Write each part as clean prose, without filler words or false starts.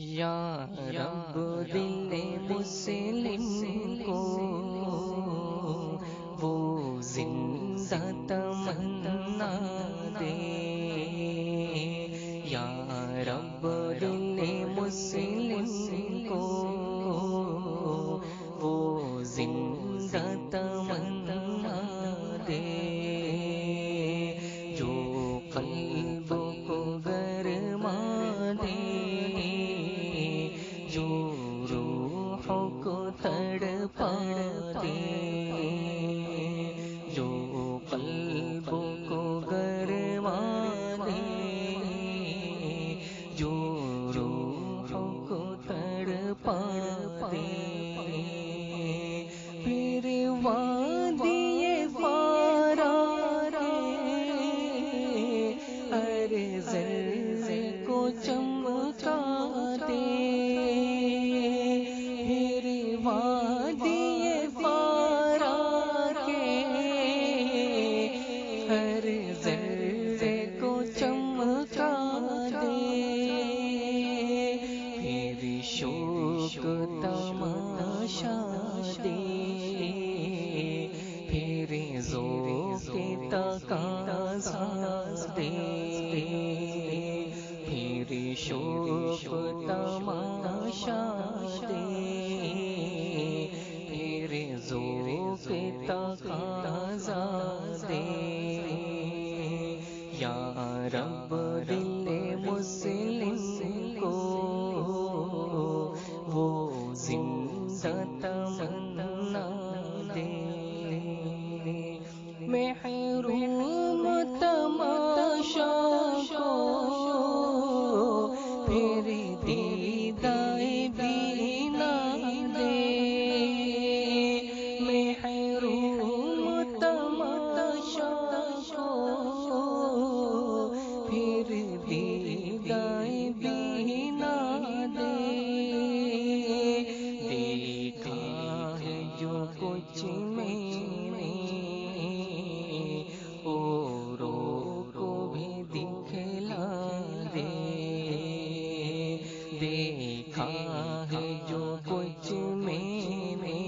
یا رب دل مسلم کو وہ زندہ تمنا دے، یا رب دل مسلم کو وہ زندہ تمنا دے، جو قلب کو گرما دے، جو روح کو تڑپا دے، جو قلب کو گرما دے، جو روح کو تڑپا دے، پھر وادی فارا کے ہر ذرے کو چمکا دے، پھر وادی فارا کے ہر ذرے کو چمکا دے، پھر شوق تماشا دے، پھر ذوق تقاضا دے، پھر شوق تماشا دے، پھر ذوق تقاضا دے، یا رب دل مسلم کو وہ زندہ تمنا دے، محروم تماشا کو پھر دیدائے بینا دے، محروم تماشا کو پھر دیدائے بینا دے، دیکھا ہے جو کچھ میں نے اوروں کو بھی دکھلا دے، دیکھا ہے جو کچھ میں نے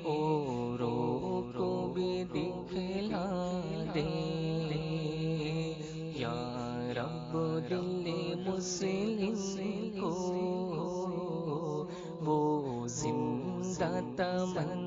اوروں کو بھی دکھلا دے، یا رب دل مسلم کو وہ زندہ تمنا